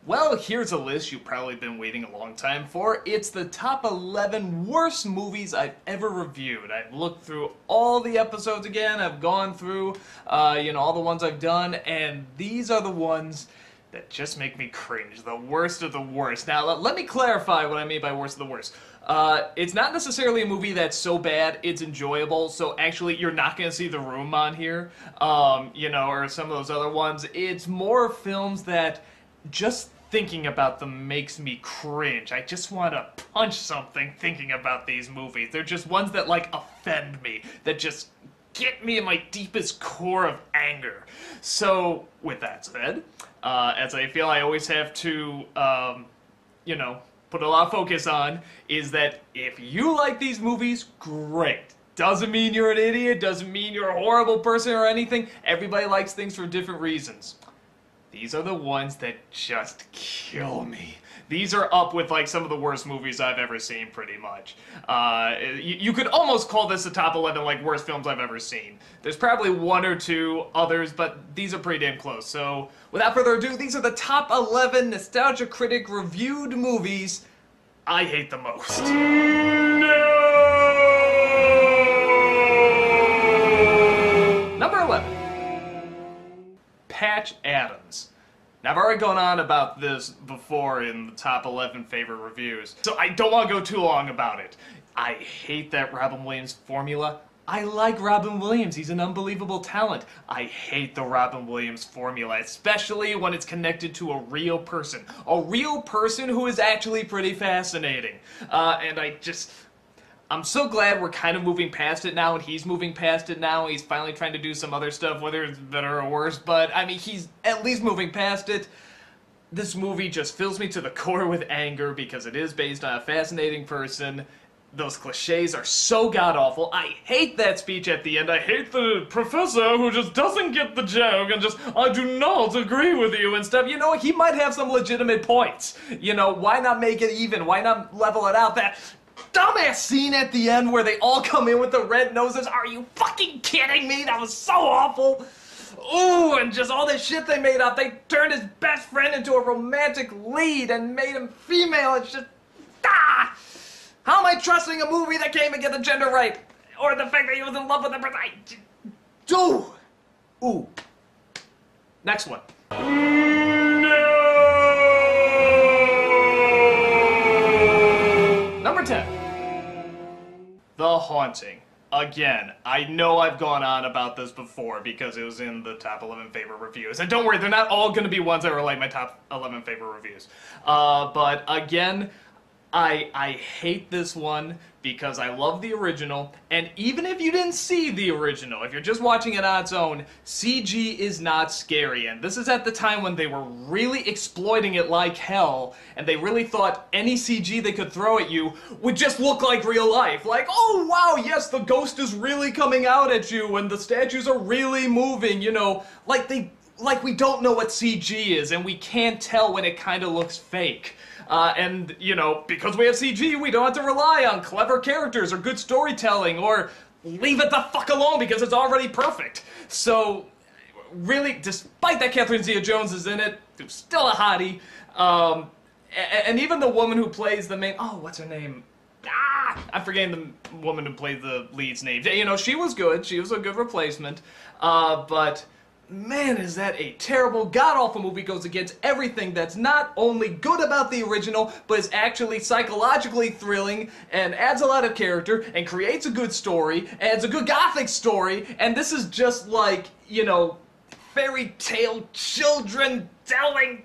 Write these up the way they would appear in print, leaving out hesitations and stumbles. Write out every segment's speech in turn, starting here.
Well, here's a list you've probably been waiting a long time for. It's the top 11 worst movies I've ever reviewed. I've looked through all the episodes again, I've gone through, all the ones I've done, and these are the ones that just make me cringe. The worst of the worst. Now, let me clarify what I mean by worst of the worst. It's not necessarily a movie that's so bad it's enjoyable, so actually you're not going to see The Room on here, or some of those other ones. It's more films that just thinking about them makes me cringe. I just want to punch something thinking about these movies. They're just ones that, offend me, that just get me in my deepest core of anger. So, with that said, as I feel I always have to, put a lot of focus on, is that if you like these movies, great. Doesn't mean you're an idiot, doesn't mean you're a horrible person or anything. Everybody likes things for different reasons. These are the ones that just kill me. These are up with some of the worst movies I've ever seen, pretty much. You could almost call this the top 11 worst films I've ever seen. There's probably one or two others, but these are pretty damn close. So without further ado, these are the top 11 Nostalgia Critic reviewed movies I hate the most. Number 11. Patch Adams. Now, I've already gone on about this before in the top 11 favorite reviews, so I don't want to go too long about it. I hate that Robin Williams formula. I like Robin Williams, he's an unbelievable talent. I hate the Robin Williams formula, especially when it's connected to a real person. A real person who is actually pretty fascinating. I'm so glad we're kind of moving past it now, and he's moving past it now. He's finally trying to do some other stuff, whether it's better or worse, but, he's at least moving past it. This movie just fills me to the core with anger because it is based on a fascinating person. Those cliches are so god-awful. I hate that speech at the end. I hate the professor who just doesn't get the joke and just, I do not agree with you and stuff. He might have some legitimate points. Why not make it even? Why not level it out? That dumbass scene at the end where they all come in with the red noses. Are you fucking kidding me? That was so awful. Ooh, and just all this shit they made up. They turned his best friend into a romantic lead and made him female. It's just, how am I trusting a movie that can't even get the gender right? Or the fact that he was in love with the person? Ooh. Next one. Number 10. The Haunting. Again, I know I've gone on about this before because it was in the top 11 favorite reviews. And don't worry, they're not all going to be ones that are my top 11 favorite reviews. But again, I hate this one because I love the original, and even if you didn't see the original, if you're just watching it on its own, CG is not scary, and this is at the time when they were really exploiting it like hell, and they really thought any CG they could throw at you would just look like real life. Like, oh wow, yes, the ghost is really coming out at you, and the statues are really moving, like we don't know what CG is, and we can't tell when it kind of looks fake. Because we have CG, we don't have to rely on clever characters or good storytelling or leave it the fuck alone because it's already perfect. So, really, despite that Catherine Zeta-Jones is in it, who's still a hottie, and even the woman who plays the main, what's her name? I'm forgetting the woman who played the lead's name. She was good, she was a good replacement, but man, is that a terrible, god-awful movie. Goes against everything that's not only good about the original, but is actually psychologically thrilling, and adds a lot of character, and creates a good story, and it's a good gothic story, and this is just fairy tale children telling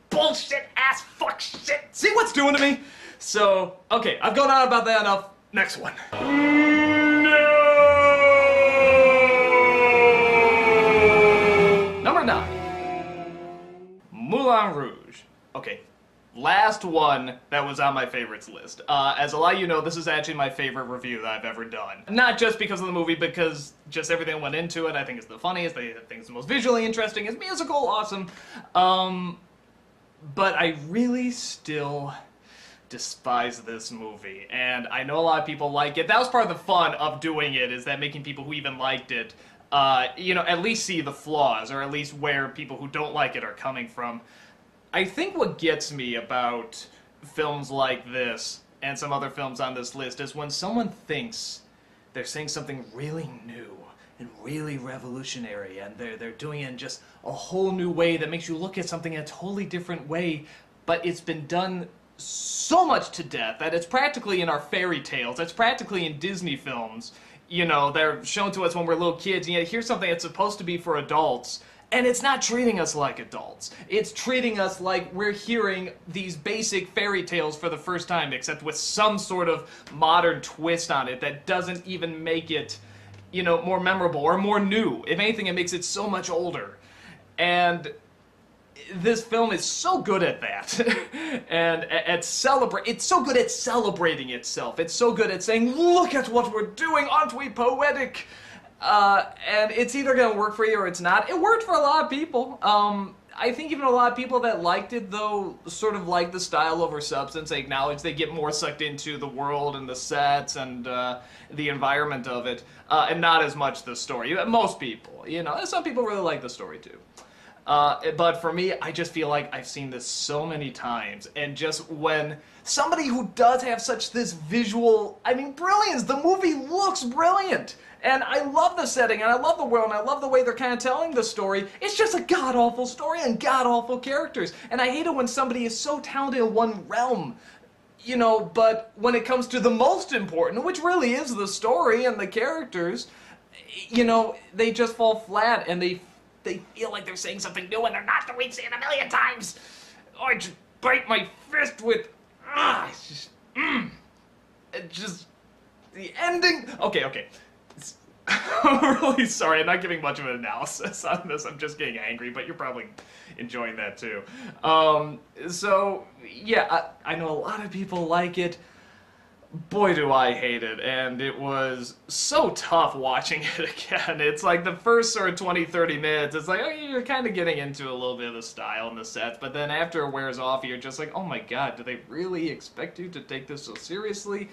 bullshit ass fuck shit. See what's doing to me? So, okay, I've gone on about that enough. Next one. Number 9. Moulin Rouge. Okay, last one that was on my favorites list. As a lot of you know, this is actually my favorite review that I've ever done. Not just because of the movie, because just everything that went into it. I think it's the funniest, I think it's the most visually interesting, it's musical, awesome. But I really still despise this movie, and I know a lot of people like it. That was part of the fun of doing it, is that making people who even liked it, at least see the flaws, or at least where people who don't like it are coming from. I think what gets me about films like this and some other films on this list is when someone thinks they're saying something really new and really revolutionary, and they're doing it in just a whole new way that makes you look at something in a totally different way, but it's been done so much to death that it's practically in our fairy tales, it's practically in Disney films. You know, they're shown to us when we're little kids, and yet here's something that's supposed to be for adults, and it's not treating us like adults. It's treating us like we're hearing these basic fairy tales for the first time, except with some sort of modern twist on it that doesn't even make it, you know, more memorable or more new. If anything, it makes it so much older. And this film is so good at that. And it's so good at celebrating itself. It's so good at saying, look at what we're doing, aren't we poetic? And it's either going to work for you or it's not. It worked for a lot of people. I think even a lot of people that liked it, though, sort of like the style over substance. They acknowledge they get more sucked into the world and the sets and the environment of it, and not as much the story. Most people, you know, some people really like the story too. But for me, I just feel like I've seen this so many times, and just when somebody who does have such this visual, I mean, brilliance, the movie looks brilliant, and I love the setting, and I love the world, and I love the way they're kind of telling the story. It's just a god-awful story and god-awful characters, and I hate it when somebody is so talented in one realm, you know, but when it comes to the most important, which really is the story and the characters, you know, they just fall flat, and they feel like they're saying something new and they're not, we've seen it a million times. Oh, I just bite my fist with, it's just, it just, the ending, okay. I'm really sorry, I'm not giving much of an analysis on this, I'm just getting angry, but you're probably enjoying that too. So, yeah, I know a lot of people like it. Boy, do I hate it, and it was so tough watching it again. It's like the first sort of 20, 30 minutes, it's like, oh, you're kind of getting into a little bit of the style and the sets, but then after it wears off, you're just like, oh my god, do they really expect you to take this so seriously?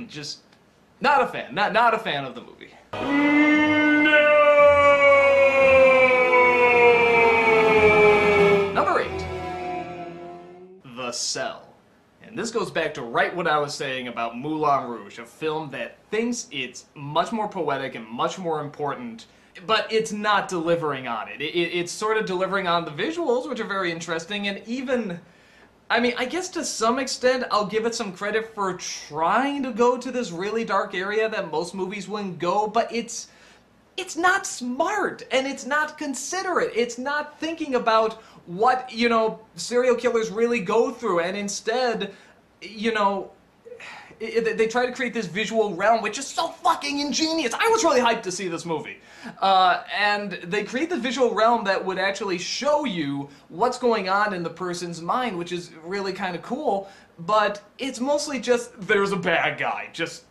Just not a fan. Not a fan of the movie. No! Number 8. The Cell. And this goes back to right what I was saying about Moulin Rouge, a film that thinks it's much more poetic and much more important, but it's not delivering on it. It's sort of delivering on the visuals, which are very interesting, and even, I mean, I guess to some extent I'll give it some credit for trying to go to this really dark area that most movies wouldn't go, but it's not smart, and it's not considerate. It's not thinking about what, you know, serial killers really go through, and instead, you know, they try to create this visual realm, which is so fucking ingenious. I was really hyped to see this movie. And they create the visual realm that would actually show you what's going on in the person's mind, which is really kind of cool, but it's mostly just, there's a bad guy, just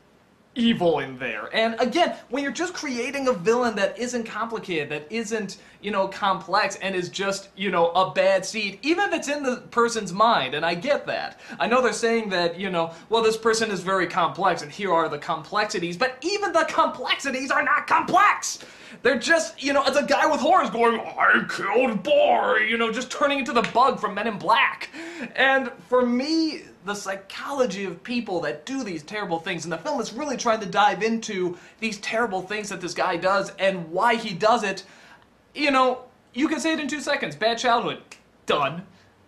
evil in there. And again, when you're just creating a villain that isn't complicated, that isn't, you know, complex, and is just, you know, a bad seed, even if it's in the person's mind, and I get that. I know they're saying that, you know, well, this person is very complex, and here are the complexities, but even the complexities are not complex! They're just, you know, it's a guy with horns going, I killed boy, you know, just turning into the bug from Men in Black. And for me, the psychology of people that do these terrible things, and the film is really trying to dive into these terrible things that this guy does and why he does it. You know, you can say it in 2 seconds. Bad childhood. Done.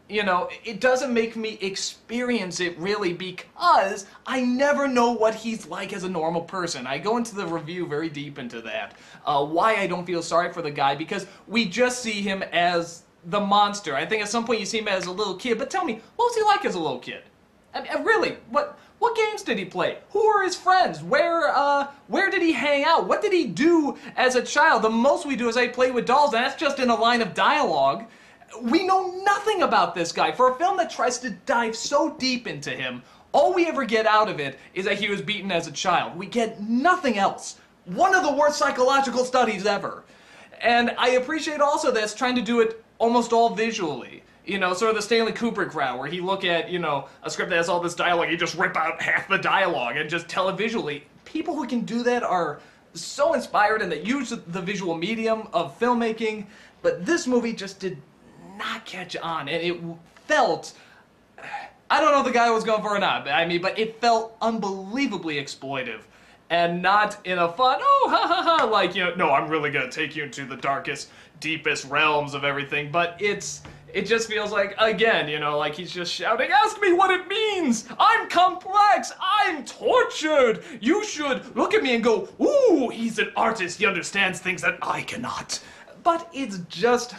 You know, it doesn't make me experience it really because I never know what he's like as a normal person. I go into the review very deep into that. Why I don't feel sorry for the guy, because we just see him as the monster. I think at some point you see him as a little kid, but tell me, what was he like as a little kid? I mean, really, what games did he play? Who were his friends? Where did he hang out? What did he do as a child? The most we do is I play with dolls, and that's just in a line of dialogue. We know nothing about this guy. For a film that tries to dive so deep into him, all we ever get out of it is that he was beaten as a child. We get nothing else. One of the worst psychological studies ever. And I appreciate also that it's trying to do it almost all visually. You know, sort of the Stanley Kubrick route, where he look at, you know, a script that has all this dialogue, you just rip out half the dialogue and just tell it visually. People who can do that are so inspired and that use the visual medium of filmmaking, but this movie just did not catch on, and it felt, I don't know if the guy was going for it or not, but it felt unbelievably exploitive. And not in a fun, oh, ha ha ha, like, no, I'm really gonna take you into the darkest, deepest realms of everything, but it just feels like, again, like he's just shouting, ask me what it means! I'm complex! I'm tortured! You should look at me and go, ooh, he's an artist, he understands things that I cannot. But it's just,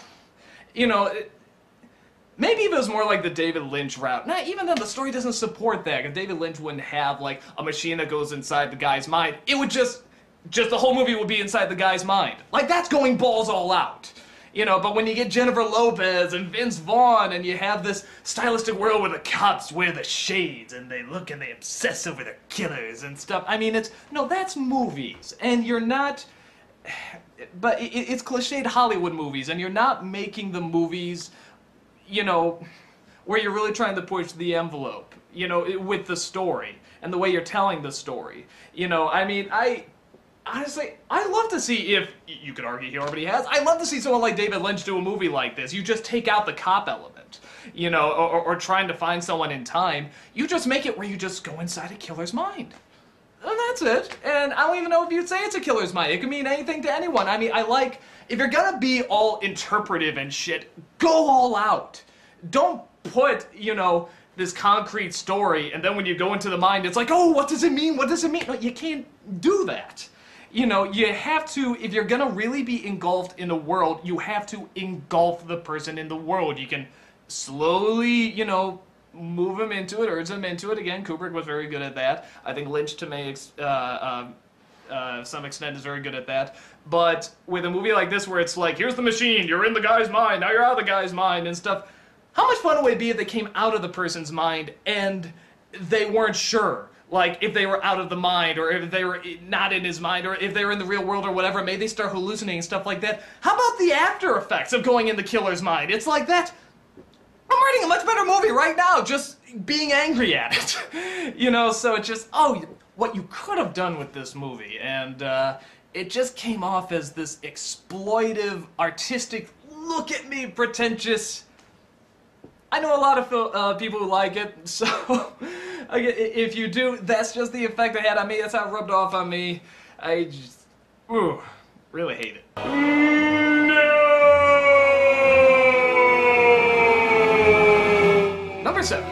maybe if it was more like the David Lynch route. Nah, even then, the story doesn't support that, because David Lynch wouldn't have, like, a machine that goes inside the guy's mind. It would just the whole movie would be inside the guy's mind. Like, that's going balls all out. But when you get Jennifer Lopez and Vince Vaughn, and you have this stylistic world where the cops wear the shades, and they look and they obsess over the killers and stuff, that's movies, and you're not... But it's cliched Hollywood movies, and you're not making the movies... where you're really trying to push the envelope, with the story, and the way you're telling the story. Honestly, I'd love to see if, you could argue he already has, I'd love to see someone like David Lynch do a movie like this. You just take out the cop element, or trying to find someone in time. You just make it where you just go inside a killer's mind. And that's it. And I don't even know if you'd say it's a killer's mind. It could mean anything to anyone. If you're gonna be all interpretive and shit, go all out. Don't put, this concrete story, and then when you go into the mind, it's like, oh, what does it mean? What does it mean? No, you can't do that. You have to, if you're gonna really be engulfed in the world, you have to engulf the person in the world. You can slowly, move him into it, urge him into it. Again, Kubrick was very good at that. I think Lynch, to some extent, is very good at that. But with a movie like this, where it's like, here's the machine, you're in the guy's mind, now you're out of the guy's mind and stuff. How much fun would it be if they came out of the person's mind and they weren't sure? Like, if they were out of the mind, or if they were not in his mind, or if they were in the real world or whatever, maybe they start hallucinating, stuff like that. How about the after effects of going in the killer's mind? It's like that. I'm writing a much better movie right now, just being angry at it. So it's just, what you could have done with this movie, and it just came off as this exploitive, artistic, look at me, pretentious. I know a lot of people who like it, so if you do, that's just the effect it had on me, that's how it rubbed off on me. I just, really hate it. Number 7.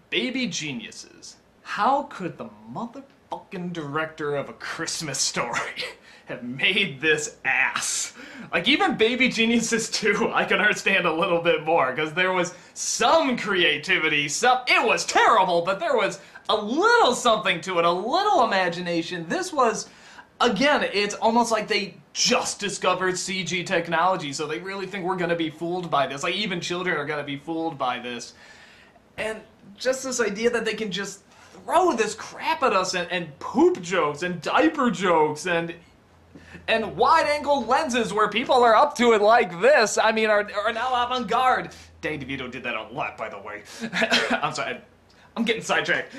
Baby Geniuses. How could the motherfucking director of A Christmas Story have made this ass? Like, even Baby Geniuses 2, I can understand a little bit more, because there was some creativity, it was terrible, but there was a little something to it, a little imagination. This was, again, it's almost like they just discovered CG technology, so they really think we're gonna be fooled by this. Like, even children are gonna be fooled by this. And just this idea that they can just throw this crap at us, and poop jokes, and diaper jokes, and wide-angle lenses where people are up to it like this, are now avant-garde. Danny DeVito did that a lot, by the way. I'm sorry, I'm getting sidetracked.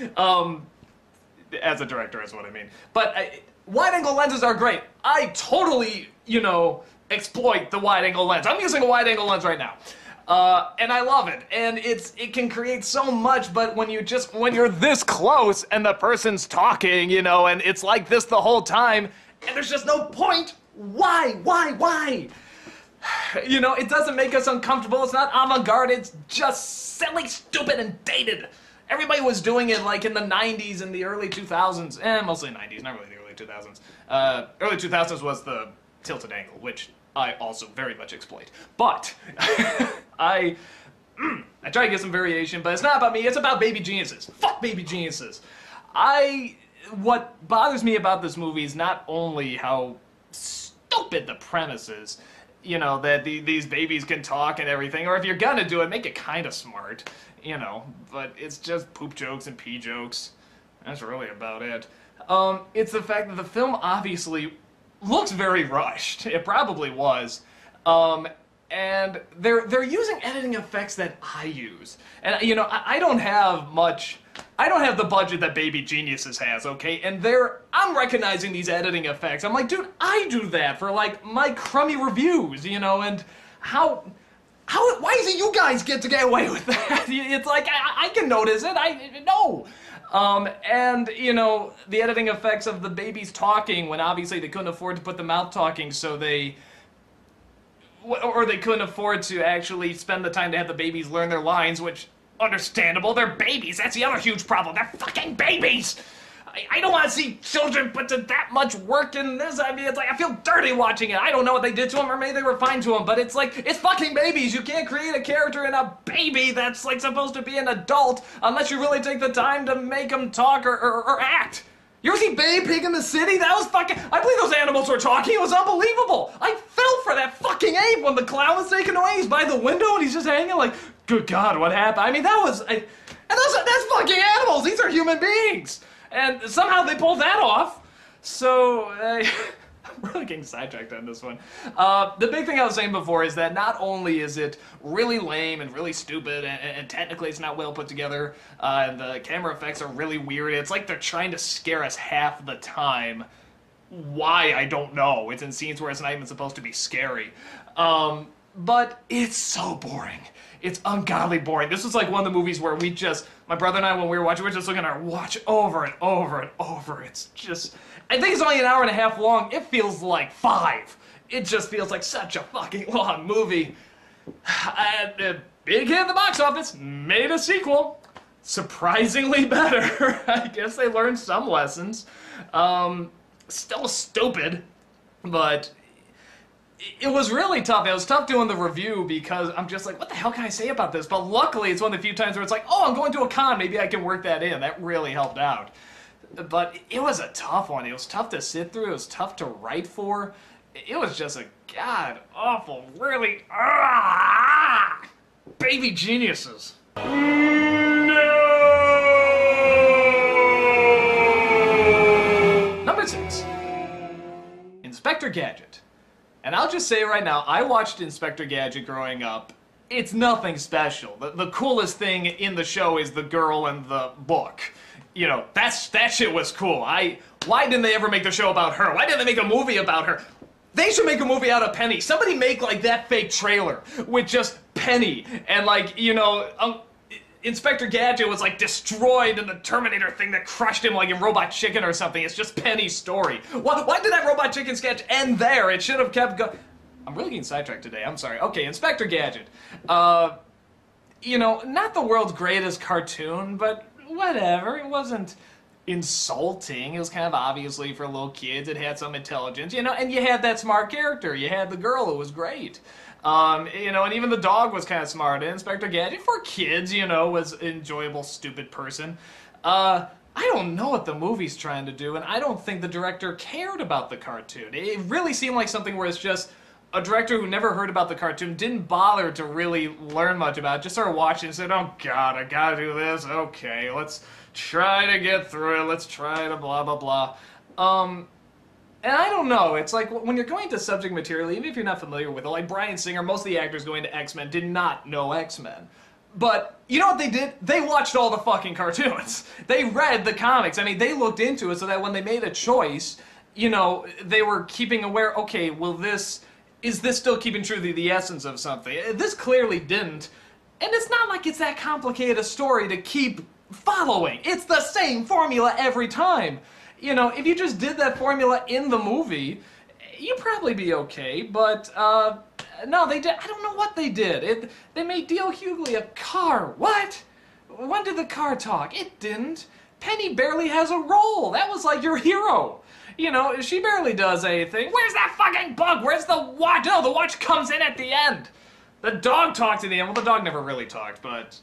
As a director, is what I mean. But wide-angle lenses are great. I totally, exploit the wide-angle lens. I'm using a wide-angle lens right now. And I love it, and it can create so much, but when you're this close, and the person's talking, and it's like this the whole time, and there's just no point. Why? It doesn't make us uncomfortable. It's not avant-garde. It's just silly, stupid, and dated. Everybody was doing it like in the 90s and the early 2000s. Mostly 90s, not really the early 2000s. Early 2000s was the tilted angle, which I also very much exploit. But I try to get some variation, but it's not about me. It's about Baby Geniuses. Fuck Baby Geniuses. What bothers me about this movie is not only how stupid the premise is, that these babies can talk and everything, or if you're gonna do it, make it kind of smart, but it's just poop jokes and pee jokes. That's really about it. It's the fact that the film obviously looks very rushed. It probably was. And they're using editing effects that I use. And, I don't have the budget that Baby Geniuses has, okay? And I'm recognizing these editing effects. I'm like, dude, I do that for, like, my crummy reviews, and how Why is it you guys get to get away with that? It's like, I can notice it, no. And, you know, the editing effects of the babies talking when obviously they couldn't afford to put the mouth talking, so they couldn't afford to actually spend the time to have the babies learn their lines, which, understandable, they're babies, that's the other huge problem, they're fucking babies! I don't want to see children put to that much work in this. I mean, it's like, I feel dirty watching it. I don't know what they did to them, or maybe they were fine to them, but it's like, it's fucking babies. You can't create a character in a baby that's, like, supposed to be an adult unless you really take the time to make them talk or act. You ever see Babe Pig in the City? That was fucking, I believe those animals were talking. It was unbelievable. I fell for that fucking ape when the clown was taken away. He's by the window and he's just hanging like, good God, what happened? I mean, that's fucking animals. These are human beings. And somehow they pulled that off. So, I'm really getting sidetracked on this one. The big thing I was saying before is that not only is it really lame and really stupid, and technically it's not well put together, and the camera effects are really weird. It's like they're trying to scare us half the time. Why, I don't know. It's in scenes where it's not even supposed to be scary. But it's so boring. It's ungodly boring. This was like one of the movies where we just, my brother and I, when we were watching, we were just looking at our watch over and over and over. It's just, I think it's only an hour and a half long. It feels like 5. It just feels like such a fucking long movie. Big hit at the box office, made a sequel. Surprisingly better. I guess they learned some lessons. Still stupid, but it was really tough. It was tough doing the review because I'm just like, what the hell can I say about this? But luckily, it's one of the few times where it's like, oh, I'm going to a con. Maybe I can work that in. That really helped out. But it was a tough one. It was tough to sit through. It was tough to write for. It was just a god-awful, really, baby geniuses. No! Number 6. Inspector Gadget. And I'll just say right now, I watched Inspector Gadget growing up. It's nothing special. The coolest thing in the show is the girl and the book. You know, that shit was cool. Why didn't they ever make the show about her? Why didn't they make a movie about her? They should make a movie out of Penny. Somebody make, like, that fake trailer with just Penny. And, like, you know, Inspector Gadget was, like, destroyed in the Terminator thing that crushed him, like in Robot Chicken or something. It's just Penny's story. Why did that Robot Chicken sketch end there? It should have kept going. I'm really getting sidetracked today. I'm sorry. Okay, Inspector Gadget. You know, not the world's greatest cartoon, but whatever. It wasn't insulting. It was kind of obviously for little kids. It had some intelligence, you know, and you had that smart character. You had the girl who was great. You know, and even the dog was kind of smart. And Inspector Gadget, for kids, you know, was an enjoyable, stupid person. I don't know what the movie's trying to do, and I don't think the director cared about the cartoon. It really seemed like something where it's just a director who never heard about the cartoon, didn't bother to really learn much about it, just started watching and said, oh god, I gotta do this, okay, let's try to get through it, let's try to blah blah blah. And I don't know, it's like, when you're going to subject material, even if you're not familiar with it, like Bryan Singer, most of the actors going to X-Men did not know X-Men. But, you know what they did? They watched all the fucking cartoons. They read the comics. I mean, they looked into it so that when they made a choice, you know, they were keeping aware, okay, is this still keeping true to the essence of something? This clearly didn't. And it's not like it's that complicated a story to keep following. It's the same formula every time. You know, if you just did that formula in the movie, you'd probably be okay, but, no, they did. I don't know what they did. They made D.L. Hughley a car. What? When did the car talk? It didn't. Penny barely has a role. That was like your hero. You know, she barely does anything. Where's that fucking bug? Where's the watch? No, the watch comes in at the end. The dog talked at the end. Well, the dog never really talked, but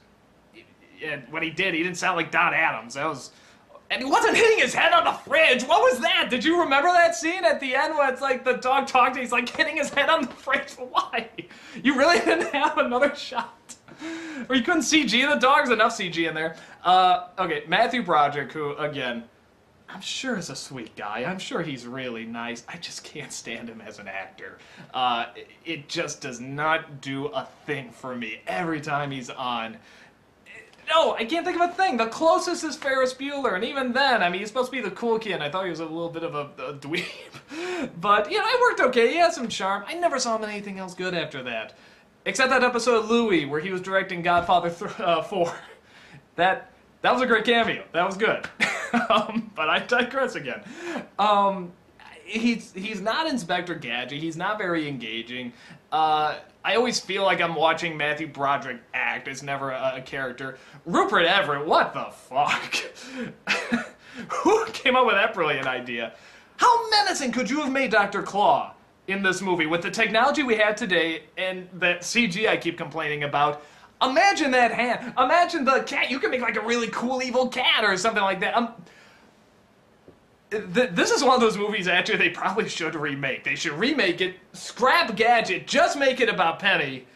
when he did, he didn't sound like Don Adams. That was... And he wasn't hitting his head on the fridge. What was that? Did you remember that scene at the end where it's like the dog talked and he's like hitting his head on the fridge? Why? You really didn't have another shot? Or you couldn't CG the dog? There's enough CG in there. Okay, Matthew Broderick, who, again, I'm sure is a sweet guy. I'm sure he's really nice. I just can't stand him as an actor. It just does not do a thing for me every time he's on. No, I can't think of a thing. The closest is Ferris Bueller, and even then, I mean, he's supposed to be the cool kid, and I thought he was a little bit of a dweeb. But, you know, it worked okay. He had some charm. I never saw him in anything else good after that. Except that episode of Louis where he was directing Godfather 4. That was a great cameo. That was good. But I digress again. He's not Inspector Gadget. He's not very engaging. I always feel like I'm watching Matthew Broderick act. It's never a character. Rupert Everett, what the fuck? Who came up with that brilliant idea? How menacing could you have made Dr. Claw in this movie with the technology we have today and that CG I keep complaining about? Imagine that hand. Imagine the cat. You can make like a really cool evil cat or something like that. This is one of those movies actually they probably should remake. They should remake it, scrap Gadget, just make it about Penny,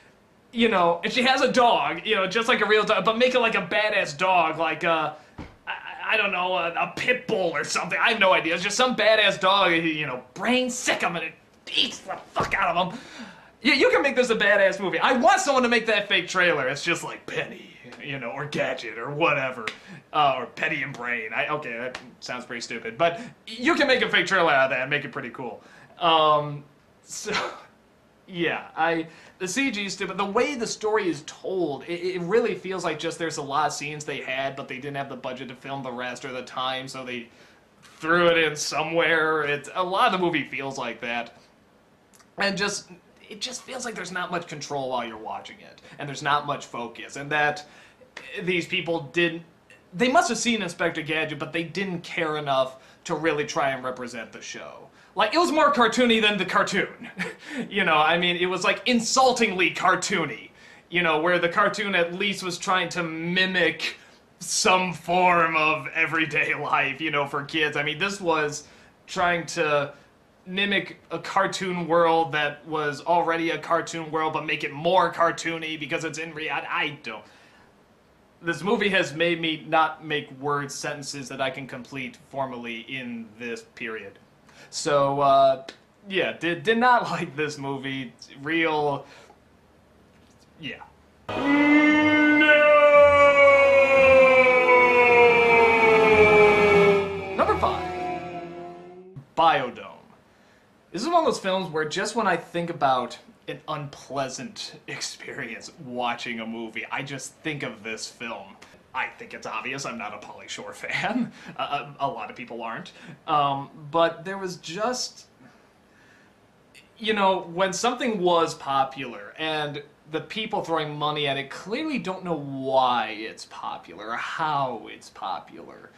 you know, and she has a dog, you know, just like a real dog, but make it like a badass dog, like I don't know, a pit bull or something. I have no idea. It's just some badass dog, you know, brain sick of it, and it eats the fuck out of them. You can make this a badass movie. I want someone to make that fake trailer. It's just like Penny, you know, or Gadget, or whatever. Or Penny and Brain. Okay, that sounds pretty stupid. But you can make a fake trailer out of that and make it pretty cool. So, yeah, the CG is stupid. The way the story is told, it really feels like just there's a lot of scenes they had, but they didn't have the budget to film the rest or the time, so they threw it in somewhere. A lot of the movie feels like that. And it just feels like there's not much control while you're watching it, and there's not much focus, and that these people they must have seen Inspector Gadget, but they didn't care enough to really try and represent the show. Like, it was more cartoony than the cartoon. You know, I mean, it was like insultingly cartoony. You know, where the cartoon at least was trying to mimic some form of everyday life, you know, for kids. I mean, this was trying to mimic a cartoon world that was already a cartoon world, but make it more cartoony because it's in reality. This movie has made me not make sentences that I can complete formally in this period. So, yeah, did not like this movie. Yeah. No! Number 5. Biodome. This is one of those films where just when I think about an unpleasant experience watching a movie, I just think of this film. I think it's obvious I'm not a Pauly Shore fan. A lot of people aren't. But there was just, you know, when something was popular and the people throwing money at it clearly don't know why it's popular or how it's popular.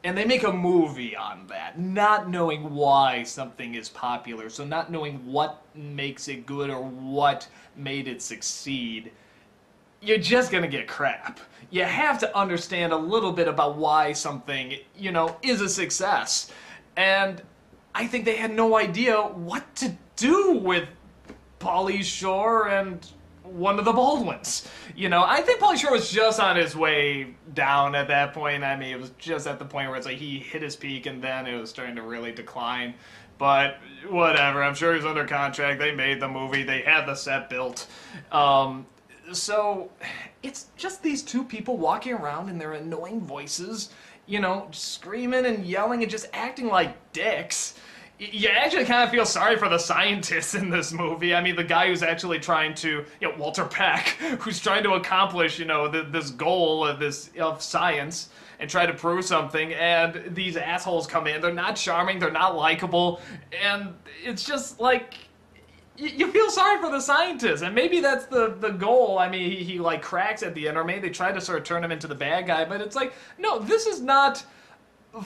And they make a movie on that, not knowing why something is popular, so not knowing what makes it good or what made it succeed. You're just gonna get crap. You have to understand a little bit about why something, you know, is a success. And I think they had no idea what to do with Pauly Shore and one of the Baldwins. You know, I think Pauly Shore was just on his way down at that point. I mean, it was just at the point where it's like he hit his peak and then it was starting to really decline. But whatever, I'm sure he was under contract. They made the movie. They had the set built. So it's just these two people walking around in their annoying voices, you know, screaming and yelling and just acting like dicks. You actually kind of feel sorry for the scientists in this movie. I mean, the guy who's actually trying to, you know, Walter Peck, who's trying to accomplish, you know, this goal of science and try to prove something, and these assholes come in. They're not charming, they're not likable, and it's just like, you feel sorry for the scientists, and maybe that's the goal. I mean, he like cracks at the end, or maybe they try to sort of turn him into the bad guy, but it's like, no, this is not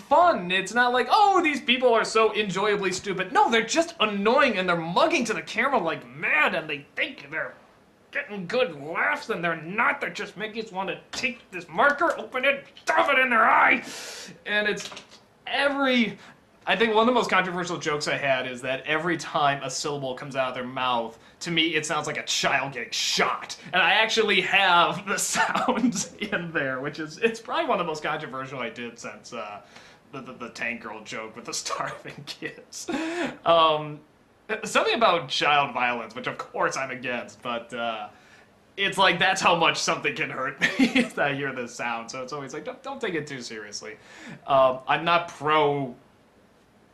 fun. It's not like, oh, these people are so enjoyably stupid. No, they're just annoying, and they're mugging to the camera like mad, and they think they're getting good laughs, and they're not. They're just making us want to take this marker, open it, stuff it in their eye. And it's I think one of the most controversial jokes I had is that every time a syllable comes out of their mouth, to me it sounds like a child getting shot. And I actually have the sounds in there, it's probably one of the most controversial I did since the Tank Girl joke with the starving kids. Something about child violence, which of course I'm against, but it's like that's how much something can hurt me if I hear this sound. So it's always like, don't take it too seriously. I'm not pro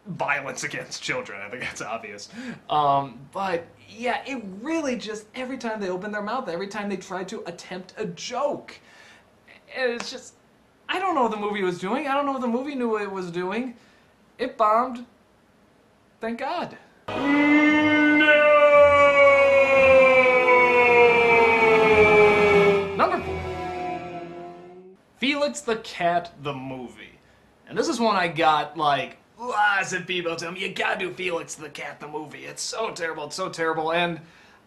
violence against children. I think that's obvious. But yeah, it really just, every time they opened their mouth, every time they tried to attempt a joke, it's just, I don't know what the movie was doing. I don't know what the movie knew it was doing. It bombed. Thank God. Number 4. Felix the Cat, the movie. And this is one I got, like, lots of people tell me, you gotta do Felix the Cat, the movie. It's so terrible, it's so terrible. And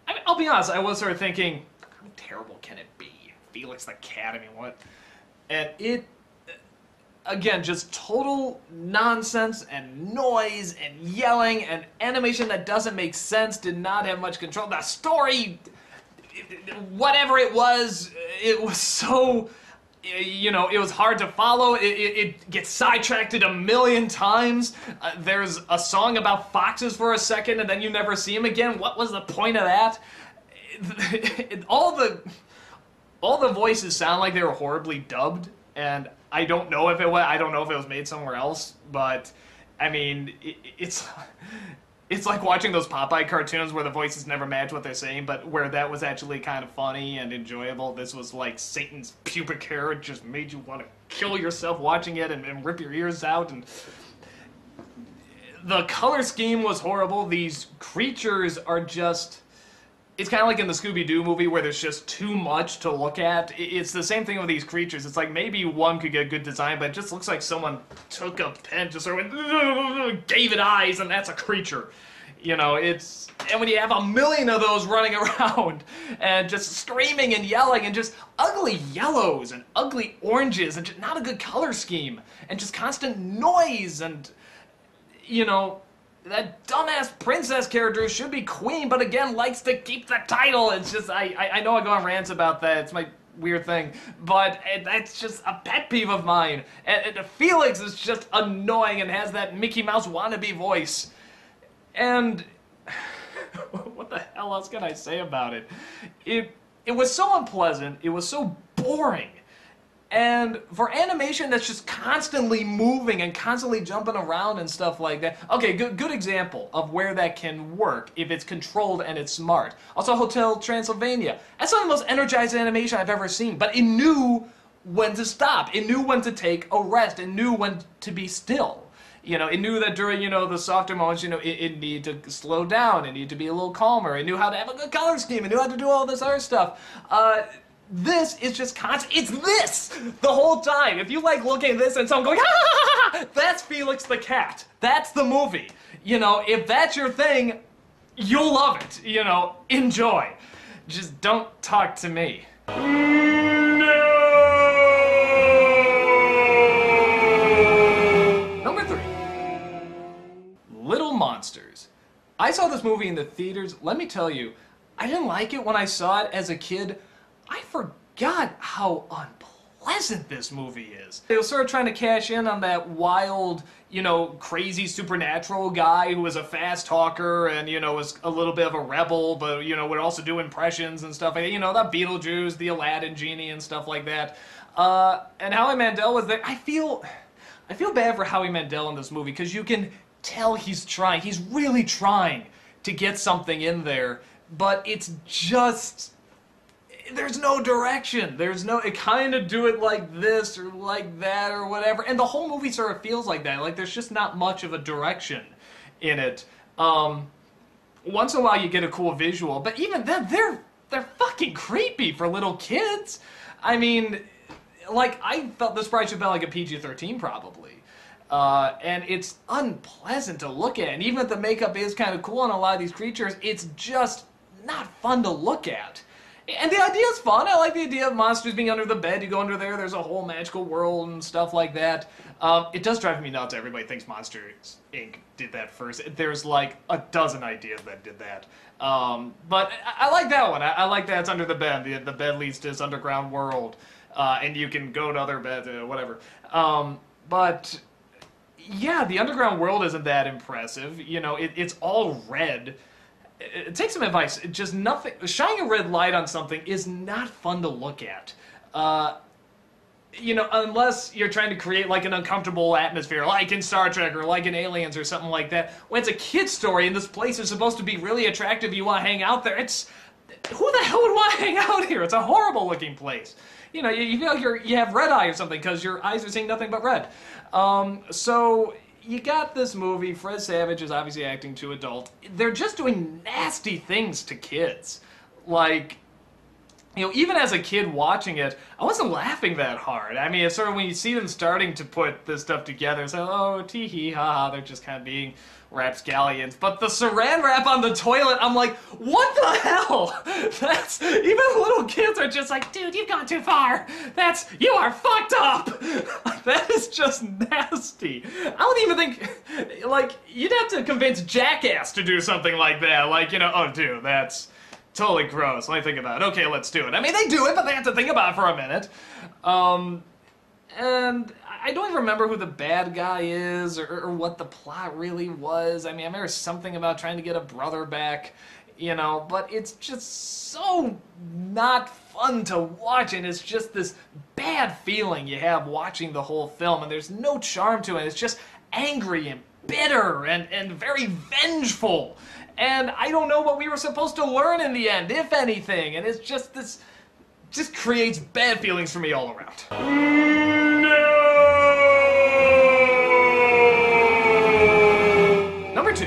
I mean, I'll be honest, I was sort of thinking, how terrible can it be? Felix the Cat, I mean, what? And it, again, just total nonsense and noise and yelling and animation that doesn't make sense, did not have much control. The story, whatever it was so, you know, it was hard to follow. It gets sidetracked a million times. There's a song about foxes for a second and then you never see them again. What was the point of that? All the voices sound like they were horribly dubbed, and I don't know if it was made somewhere else, but I mean, it's like watching those Popeye cartoons where the voices never match what they're saying, but where that was actually kind of funny and enjoyable. This was like Satan's pubic hair. It just made you want to kill yourself watching it and rip your ears out. And the color scheme was horrible. These creatures are just... It's kind of like in the Scooby-Doo movie where there's just too much to look at. It's the same thing with these creatures. It's like maybe one could get good design, but it just looks like someone took a pen, just sort of gave it eyes, and that's a creature. You know, it's... And when you have a million of those running around and just screaming and yelling and just ugly yellows and ugly oranges and just not a good color scheme and just constant noise and, you know... That dumbass princess character should be queen, but again, likes to keep the title. It's just, I know I go on rants about that. It's my weird thing. But that's just a pet peeve of mine. And Felix is just annoying and has that Mickey Mouse wannabe voice. And what the hell else can I say about it? It was so unpleasant. It was so boring. And for animation that's just constantly moving and constantly jumping around and stuff like that. Okay, good example of where that can work if it's controlled and it's smart. Also, Hotel Transylvania. That's some of the most energized animation I've ever seen, but it knew when to stop. It knew when to take a rest. It knew when to be still. You know, it knew that during, you know, the softer moments, you know, it needed to slow down. It needed to be a little calmer. It knew how to have a good color scheme. It knew how to do all this other stuff. This is just constant. It's this the whole time. If you like looking at this and someone going, ah, that's Felix the Cat. That's the movie. You know, if that's your thing, you'll love it. You know, enjoy. Just don't talk to me. No! Number 3. Little Monsters. I saw this movie in the theaters. Let me tell you, I didn't like it when I saw it as a kid. I forgot how unpleasant this movie is. They were sort of trying to cash in on that wild, you know, crazy supernatural guy who was a fast talker and, you know, was a little bit of a rebel, but, you know, would also do impressions and stuff. You know, that Beetlejuice, the Aladdin genie and stuff like that. And Howie Mandel was there. I feel bad for Howie Mandel in this movie because you can tell he's trying. He's really trying to get something in there, but it's just... There's no direction. There's no, it kind of do it like this or like that or whatever. And the whole movie sort of feels like that. Like there's just not much of a direction in it. Once in a while you get a cool visual, but even then they're fucking creepy for little kids. I mean, like I felt this probably should have been like a PG-13 probably. And it's unpleasant to look at. And even if the makeup is kind of cool on a lot of these creatures, it's just not fun to look at. And the idea is fun. I like the idea of monsters being under the bed. You go under there, there's a whole magical world and stuff like that. It does drive me nuts. Everybody thinks Monsters, Inc. did that first. There's like a dozen ideas that did that. But I like that one. I like that it's under the bed. The bed leads to this underground world. And you can go to other beds, whatever. But yeah, the underground world isn't that impressive. You know, it's all red. Take some advice. Just nothing. Shining a red light on something is not fun to look at. you know, unless you're trying to create like an uncomfortable atmosphere, like in Star Trek or like in Aliens or something like that, when it's a kid's story and this place is supposed to be really attractive, you want to hang out there, it's, who the hell would want to hang out here? It's a horrible looking place. You know, you feel like you have red eye or something because your eyes are seeing nothing but red. So you got this movie, Fred Savage is obviously acting too adult. They're just doing nasty things to kids. Like, you know, even as a kid watching it, I wasn't laughing that hard. I mean, it's sort of when you see them starting to put this stuff together, it's like, oh, tee-hee, ha-ha, they're just kind of being rapscallions. But the saran wrap on the toilet, I'm like, what the hell? That's, even little kids are just like, dude, you've gone too far. You are fucked up. That is just nasty. I don't even think, like, you'd have to convince Jackass to do something like that. Like, you know, oh, dude, that's totally gross. Let me think about it. Okay, let's do it. I mean, they do it, but they have to think about it for a minute. And I don't even remember who the bad guy is or what the plot really was. I mean, I remember something about trying to get a brother back, you know, but it's just so not fun to watch, and it's just this bad feeling you have watching the whole film, and there's no charm to it. It's just angry and bitter and very vengeful. And I don't know what we were supposed to learn in the end, if anything. And it's just this, just creates bad feelings for me all around. No! Number 2.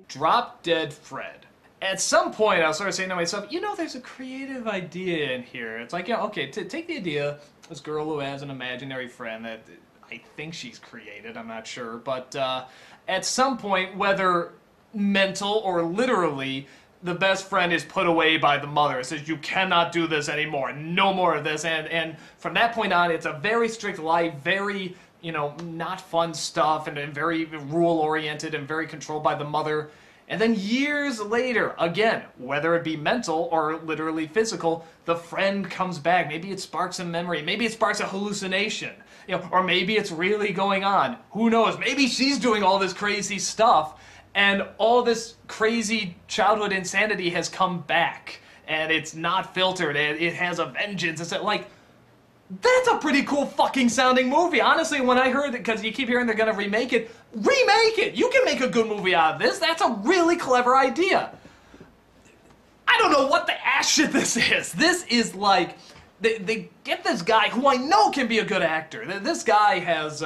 Drop Dead Fred. At some point, I was sort of saying to myself, you know, there's a creative idea in here. It's like, yeah, okay, take the idea, this girl who has an imaginary friend that I think she's created, I'm not sure, but at some point, whether mental or literally, the best friend is put away by the mother. It says, you cannot do this anymore, no more of this, and from that point on, it's a very strict life, very, you know, not fun stuff, and very rule-oriented and very controlled by the mother. And then years later, again, whether it be mental or literally physical, the friend comes back. Maybe it sparks a memory, maybe it sparks a hallucination, you know, or maybe it's really going on. Who knows? Maybe she's doing all this crazy stuff, and all this crazy childhood insanity has come back, and it's not filtered, and it has a vengeance. It's like, that's a pretty cool fucking sounding movie. Honestly, when I heard it, because you keep hearing they're gonna remake it, remake it! You can make a good movie out of this. That's a really clever idea. I don't know what the ass shit this is. This is like, they get this guy who I know can be a good actor. This guy has,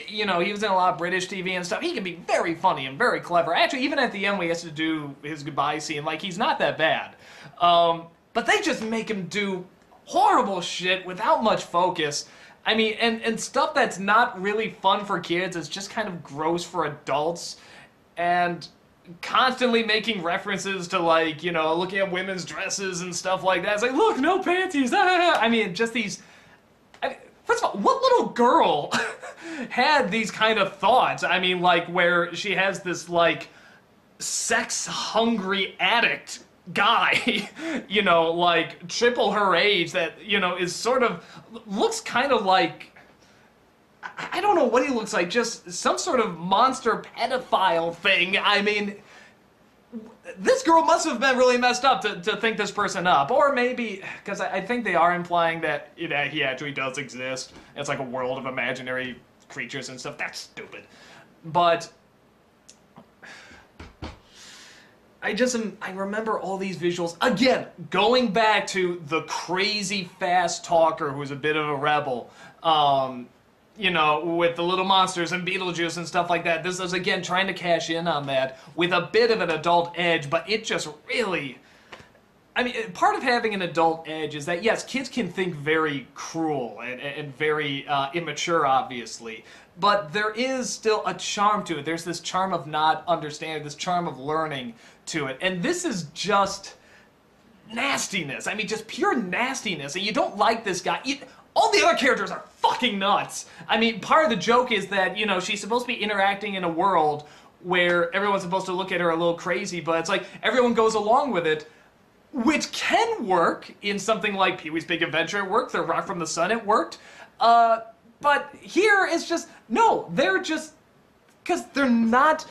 you know, he was in a lot of British TV and stuff. He can be very funny and very clever. Actually, even at the end when he has to do his goodbye scene, like, he's not that bad. But they just make him do horrible shit without much focus. I mean, and stuff that's not really fun for kids. It's just kind of gross for adults. And constantly making references to, like, you know, looking at women's dresses and stuff like that. It's like, look, no panties. I mean, just these... First of all, what little girl had these kind of thoughts? I mean, like, where she has this, like, sex-hungry addict guy, you know, like, triple her age that, you know, is sort of, looks kind of like, I don't know what he looks like, just some sort of monster pedophile thing. I mean, this girl must have been really messed up to think this person up. Or maybe, because I think they are implying that, you know, he actually does exist. It's like a world of imaginary creatures and stuff. That's stupid. But I remember all these visuals. Again, going back to the crazy fast talker who's a bit of a rebel. You know, with the little monsters and Beetlejuice and stuff like that. This is, again, trying to cash in on that with a bit of an adult edge, but it just really... I mean, part of having an adult edge is that, yes, kids can think very cruel and very immature, obviously, but there is still a charm to it. There's this charm of not understanding, this charm of learning to it, and this is just nastiness. I mean, just pure nastiness, and you don't like this guy. All the other characters are fucking nuts. I mean, part of the joke is that, you know, she's supposed to be interacting in a world where everyone's supposed to look at her a little crazy, but it's like everyone goes along with it, which can work in something like Pee-wee's Big Adventure. It worked. The Rock from the Sun, it worked. But here it's just, no, they're just Because they're not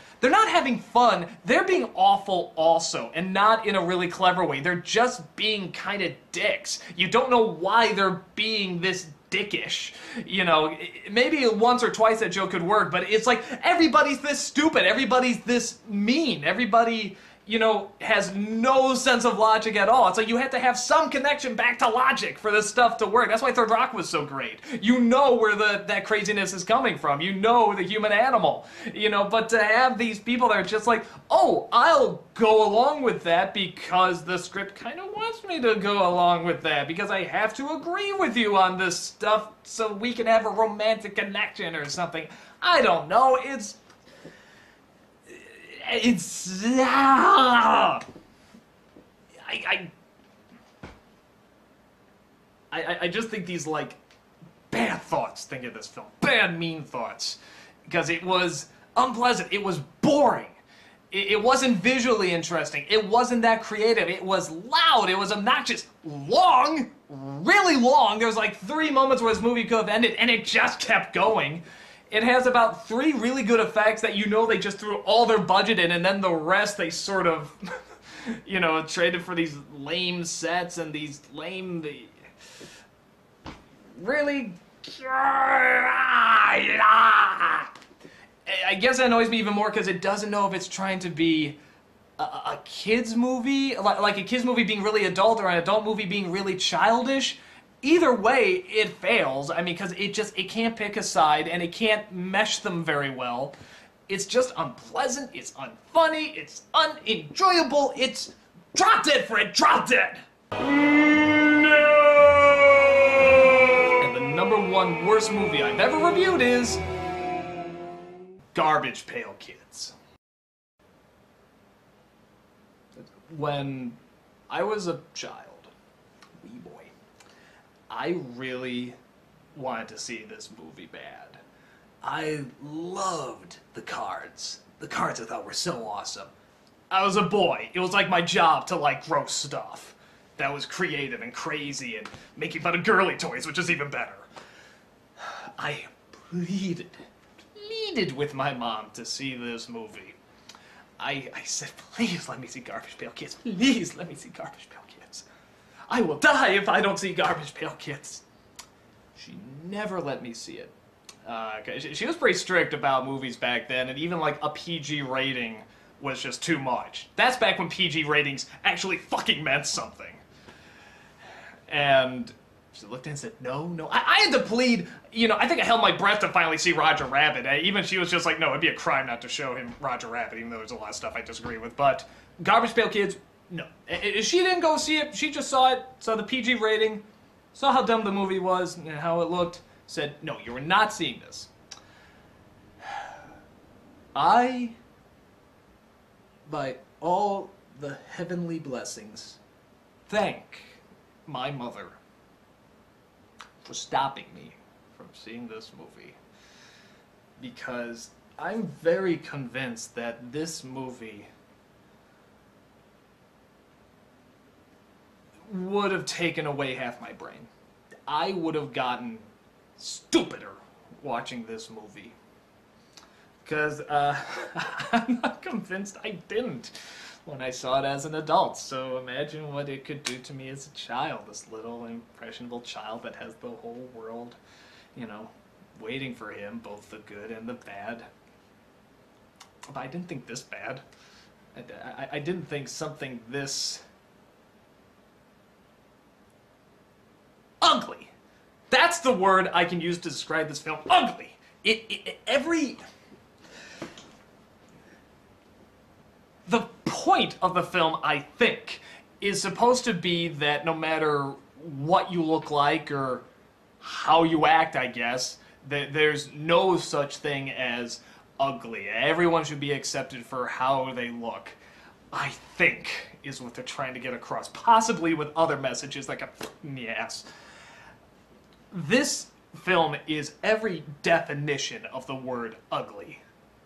having fun. They're being awful also, and not in a really clever way. They're just being kind of dicks. You don't know why they're being this dickish. You know, maybe once or twice that joke could work, but it's like everybody's this stupid. Everybody's this mean. Everybody, you know, has no sense of logic at all. It's like you have to have some connection back to logic for this stuff to work. That's why Third Rock was so great. You know where that craziness is coming from. You know the human animal. You know, but to have these people that are just like, oh, I'll go along with that because the script kind of wants me to go along with that because I have to agree with you on this stuff so we can have a romantic connection or something. I don't know. I just think these, like, bad thoughts thinking of this film. Bad, mean thoughts. Because it was unpleasant. It was boring. It wasn't visually interesting. It wasn't that creative. It was loud. It was obnoxious. Long. Really long. There was like 3 moments where this movie could have ended, and it just kept going. It has about 3 really good effects that you know they just threw all their budget in, and then the rest they sort of, you know, traded for these lame sets and these lame... Really... I guess it annoys me even more because it doesn't know if it's trying to be a kid's movie, like a kid's movie being really adult or an adult movie being really childish. Either way, it fails. I mean, because it can't pick a side and it can't mesh them very well. It's just unpleasant, it's unfunny, it's unenjoyable, it's drop dead, Fred, drop dead! No! And the #1 worst movie I've ever reviewed is Garbage Pail Kids. When I was a child, wee boy, I really wanted to see this movie bad. I loved the cards. The cards I thought were so awesome. I was a boy. It was like my job to like gross stuff that was creative and crazy and making fun of girly toys, which is even better. I pleaded with my mom to see this movie. I said, please let me see Garbage Pail Kids. Please let me see Garbage Pail Kids. I will die if I don't see Garbage Pail Kids. She never let me see it. She was pretty strict about movies back then, and even like a PG rating was just too much. That's back when PG ratings actually fucking meant something. And she looked at it and said, no. I had to plead, you know, I think I held my breath to finally see Roger Rabbit. Even she was just like, no, it'd be a crime not to show him Roger Rabbit, even though there's a lot of stuff I disagree with. But Garbage Pail Kids, no. She didn't go see it. She just saw it, saw the PG rating, saw how dumb the movie was and how it looked, said, no, you were not seeing this. I, by all the heavenly blessings, thank my mother for stopping me from seeing this movie, because I'm very convinced that this movie would have taken away half my brain. I would have gotten stupider watching this movie, because I'm not convinced I didn't when I saw it as an adult. So imagine what it could do to me as a child, this little impressionable child that has the whole world, you know, waiting for him, both the good and the bad. But I didn't think this bad. I didn't think something this ugly. That's the word I can use to describe this film. Ugly. The point of the film, I think, is supposed to be that no matter what you look like or how you act, I guess, that there's no such thing as ugly. Everyone should be accepted for how they look, I think, is what they're trying to get across. Possibly with other messages like a in the ass. This film is every definition of the word ugly.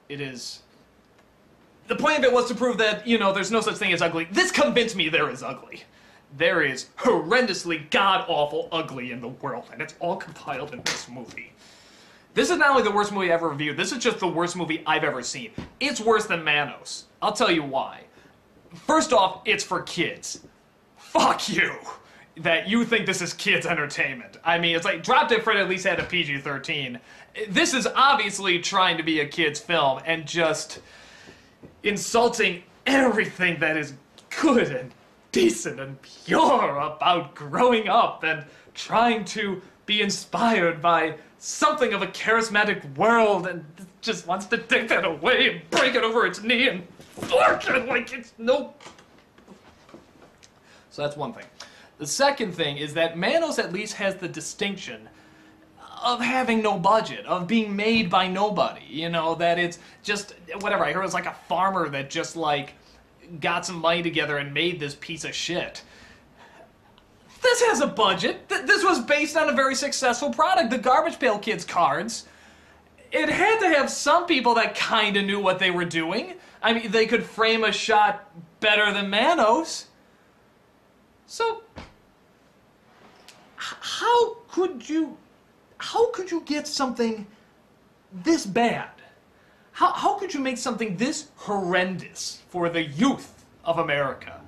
It is... The point of it was to prove that, you know, there's no such thing as ugly. This convinced me there is ugly. There is horrendously god-awful ugly in the world, and it's all compiled in this movie. This is not only the worst movie ever reviewed, this is just the worst movie I've ever seen. It's worse than Manos. I'll tell you why. First off, it's for kids. Fuck you, that you think this is kids' entertainment. I mean, it's like, Drop Dead Fred at least had a PG-13. This is obviously trying to be a kid's film and just insulting everything that is good and decent and pure about growing up and trying to be inspired by something of a charismatic world, and just wants to take that away and break it over its knee and fork it like it's no... So that's one thing. The second thing is that Manos at least has the distinction of having no budget, of being made by nobody. You know, that it's just, whatever, I heard it was like a farmer that just like got some money together and made this piece of shit. This has a budget. This was based on a very successful product, the Garbage Pail Kids cards. It had to have some people that kind of knew what they were doing. I mean, they could frame a shot better than Manos. So, how could you get something this bad? How could you make something this horrendous for the youth of America?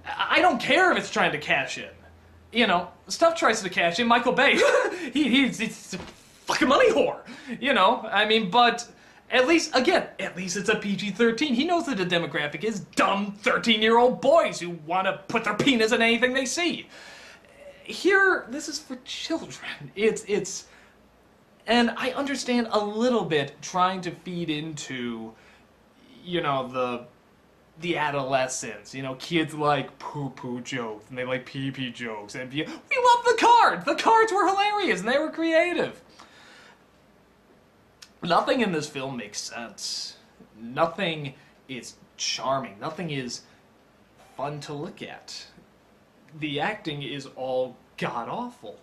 I don't care if it's trying to cash in. You know, stuff tries to cash in. Michael Bay, he's a fucking money whore. You know, I mean, but at least it's a PG-13. He knows that the demographic is dumb 13-year-old boys who want to put their penis in anything they see. Here, this is for children. It's, and I understand a little bit trying to feed into, you know, the adolescents, you know, kids like poo-poo jokes, and they like pee-pee jokes, and we love the cards! The cards were hilarious, and they were creative. Nothing in this film makes sense. Nothing is charming. Nothing is fun to look at. The acting is all god-awful.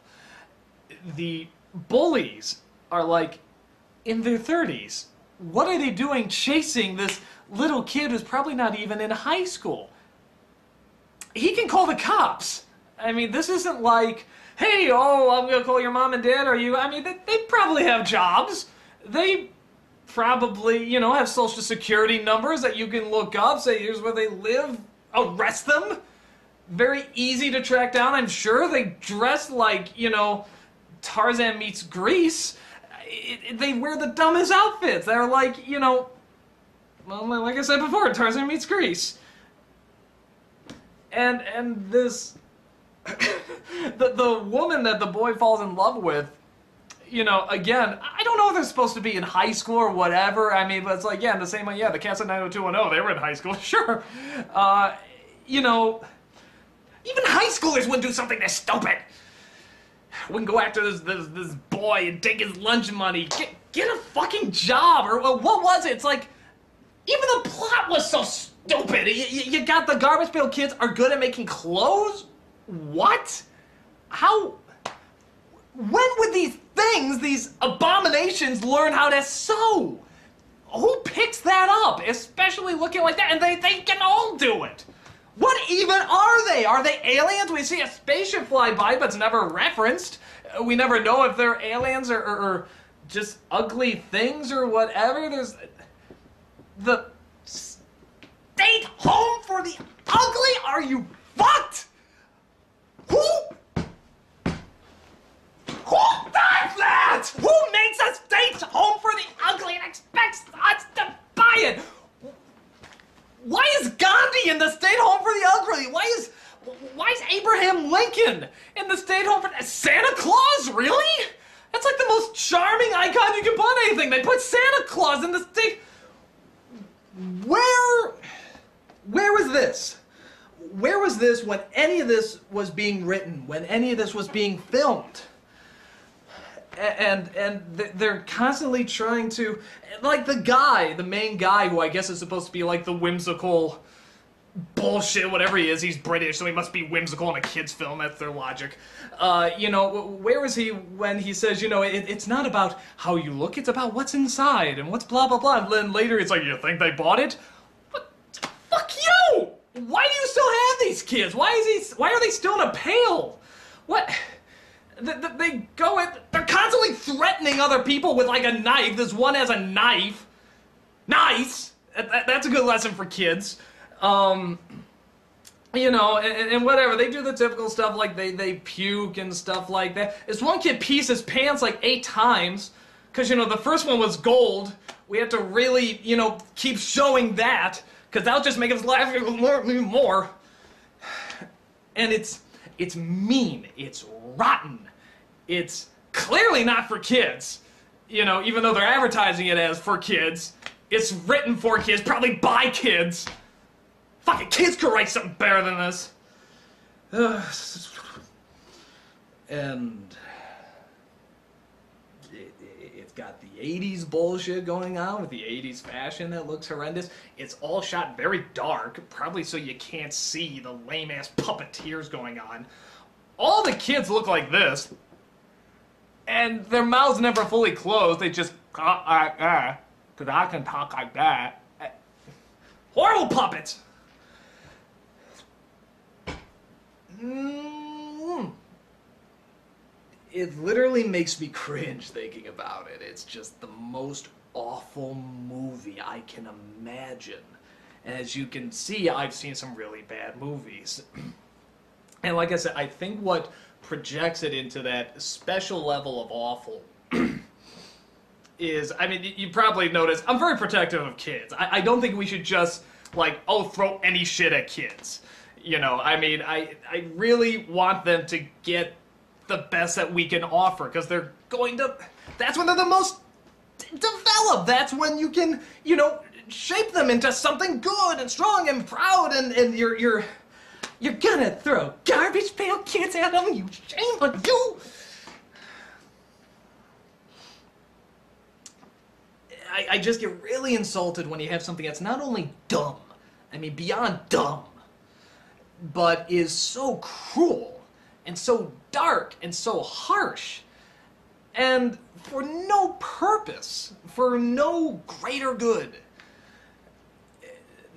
The bullies are like in their 30s. What are they doing chasing this little kid who's probably not even in high school? He can call the cops. I mean, this isn't like, hey, oh, I'm gonna call your mom and dad, are you? I mean, they probably have jobs. They probably, you know, have social security numbers that you can look up, say here's where they live, arrest them. Very easy to track down, I'm sure. They dress like, you know, Tarzan meets Grease. They wear the dumbest outfits. They're like, you know, well, like I said before, Tarzan meets Grease. And this, the woman that the boy falls in love with, you know, again, I don't know if they're supposed to be in high school or whatever. I mean, but it's like, yeah, in the same way, yeah, the cats at 90210, they were in high school, sure. You know, even high schoolers wouldn't do something this stupid. Wouldn't go after this boy and take his lunch money. Get a fucking job, or what was it? It's like, even the plot was so stupid. You got the Garbage Pail Kids are good at making clothes? What? How? When would these things, these abominations, learn how to sew? Who picks that up? Especially looking like that, and they can all do it. What even are they? Are they aliens? We see a spaceship fly by, but it's never referenced. We never know if they're aliens or just ugly things or whatever. There's the state home for the ugly? Are you fucked? Who does that? Who makes a state home for the ugly and expects us to buy it? Why is Gandhi in the state home for the ugly? Why is Abraham Lincoln in the state home for Santa Claus? Really? That's like the most charming icon you can put on anything. They put Santa Claus in the state. Where was this? Where was this when any of this was being written? When any of this was being filmed? And they're constantly trying to, like the main guy, who I guess is supposed to be like the whimsical bullshit, whatever he is. He's British, so he must be whimsical in a kid's film. That's their logic. You know, where is he when he says, you know, it's not about how you look, it's about what's inside and what's blah, blah, blah. And then later it's like, you think they bought it? What? Fuck you! Why do you still have these kids? Why are they still in a pail? What? They go in, they're constantly threatening other people with like a knife. This one has a knife. Nice! That's a good lesson for kids. You know, and whatever, they do the typical stuff like they puke and stuff like that. This one kid pees his pants like 8 times, because, you know, the first one was gold. We have to really, you know, keep showing that, because that'll just make us laugh even more. And it's mean, it's rotten, it's clearly not for kids. You know, even though they're advertising it as for kids, it's written for kids, probably by kids. Fucking kids could write something better than this. And it's got the 80s bullshit going on with the 80s fashion that looks horrendous. It's all shot very dark, probably so you can't see the lame-ass puppeteers going on. All the kids look like this, and their mouths never fully closed. They just because I can talk like that. Horrible puppets. It literally makes me cringe thinking about it. It's just the most awful movie I can imagine. And as you can see, I've seen some really bad movies. And like I said, I think what projects it into that special level of awful is, I mean, you probably noticed, I'm very protective of kids. I don't think we should just, like, oh, throw any shit at kids. You know, I mean, I really want them to get the best that we can offer, because they're going to, that's when they're the most developed. That's when you can, you know, shape them into something good and strong and proud, and you're gonna throw Garbage Pail Kids at them, you shame on you! I just get really insulted when you have something that's not only dumb, I mean beyond dumb, but is so cruel and so dark and so harsh, and for no purpose, for no greater good.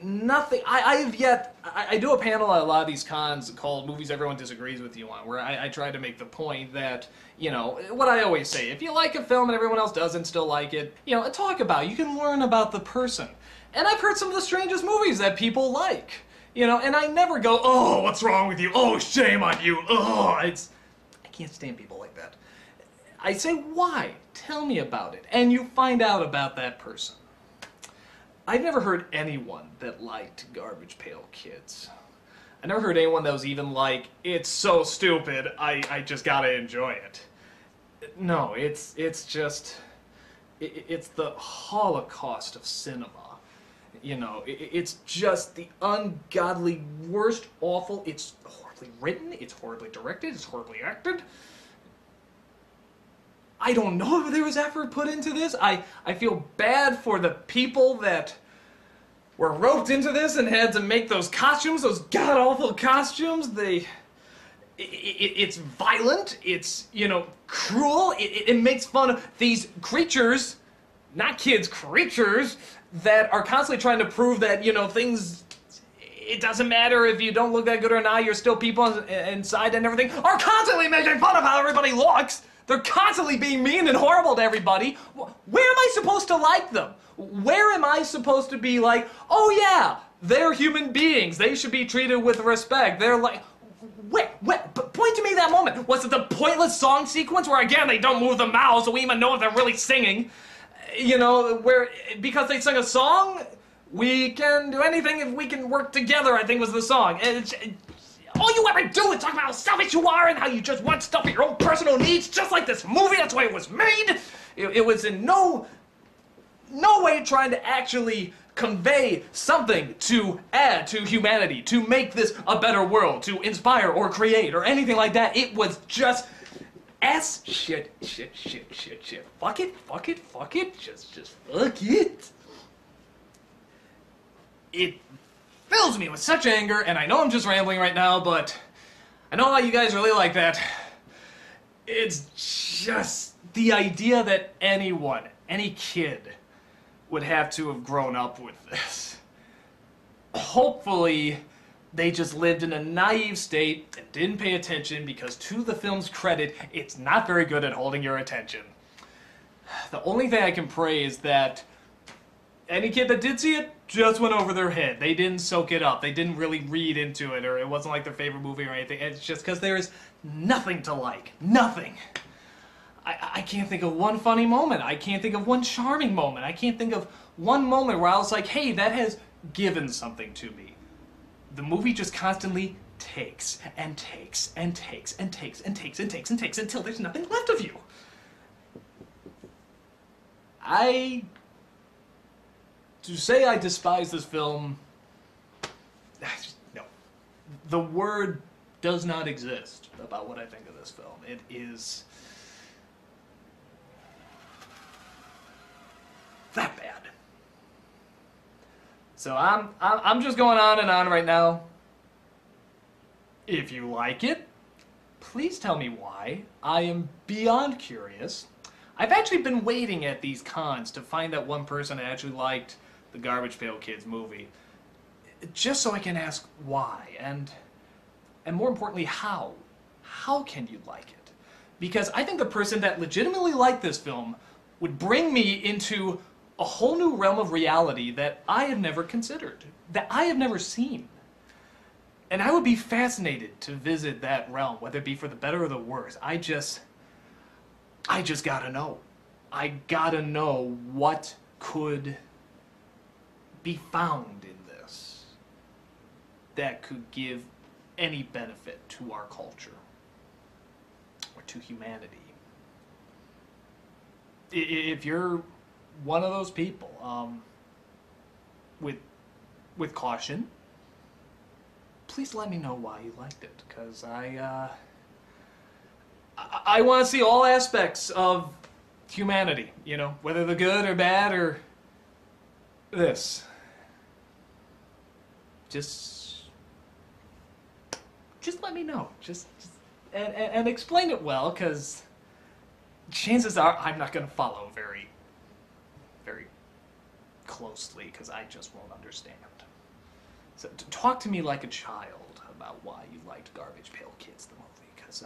Nothing. I do a panel at a lot of these cons called Movies Everyone Disagrees With You On, where I try to make the point that, you know, what I always say, if you like a film and everyone else doesn't still like it, you know, talk about it. You can learn about the person. And I've heard some of the strangest movies that people like, you know, and I never go, oh, what's wrong with you? Oh, shame on you. Oh, I can't stand people like that. I say, why? Tell me about it. And you find out about that person. I've never heard anyone that liked Garbage Pail Kids. I never heard anyone that was even like, it's so stupid, I just gotta enjoy it. No, it's just, it's the Holocaust of cinema. You know, it's just the ungodly, worst, awful, it's horribly written, it's horribly directed, it's horribly acted. I don't know if there was effort put into this. I feel bad for the people that were roped into this and had to make those costumes, those god-awful costumes. It's violent, it's, you know, cruel, it makes fun of these creatures, not kids, creatures, that are constantly trying to prove that, you know, things, it doesn't matter if you don't look that good or not, you're still people inside and everything, are constantly making fun of how everybody looks. They're constantly being mean and horrible to everybody. Where am I supposed to like them? Where am I supposed to be like, oh yeah, they're human beings. They should be treated with respect. They're like, point to me that moment. Was it the pointless song sequence where, again, they don't move the mouths so we even know if they're really singing? You know, where, because they sing a song, we can do anything if we can work together, I think was the song. All you ever do is talk about how selfish you are and how you just want stuff for your own personal needs, just like this movie. That's why it was made. It was in no way trying to actually convey something to add to humanity, to make this a better world, to inspire or create or anything like that. It was just shit. Fuck it. Just fuck it. It fills me with such anger, and I know I'm just rambling right now, but I know how you guys really like that. It's just the idea that anyone, any kid, would have to have grown up with this. Hopefully, they just lived in a naive state and didn't pay attention, because to the film's credit, it's not very good at holding your attention. The only thing I can pray is that any kid that did see it just went over their head. They didn't soak it up. They didn't really read into it, or it wasn't like their favorite movie or anything. It's just because there is nothing to like. Nothing. I can't think of one funny moment. I can't think of one charming moment. I can't think of one moment where I was like, hey, that has given something to me. The movie just constantly takes and takes and takes and takes and takes and takes and takes until there's nothing left of you. To say I despise this film, no. The word does not exist about what I think of this film. It is that bad. So I'm just going on and on right now. If you like it, please tell me why. I am beyond curious. I've actually been waiting at these cons to find that one person that actually liked the Garbage Pail Kids movie, just so I can ask why, and more importantly, how. How can you like it? Because I think the person that legitimately liked this film would bring me into a whole new realm of reality that I have never considered, that I have never seen. And I would be fascinated to visit that realm, whether it be for the better or the worse. I just gotta know. I gotta know what could be found in this that could give any benefit to our culture or to humanity. If you're one of those people, with caution, please let me know why you liked it, because I want to see all aspects of humanity, you know, whether they're good or bad or this. Just let me know. And explain it well, because chances are I'm not going to follow very closely, because I just won't understand. So talk to me like a child about why you liked Garbage Pail Kids, the movie, because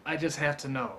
I just have to know.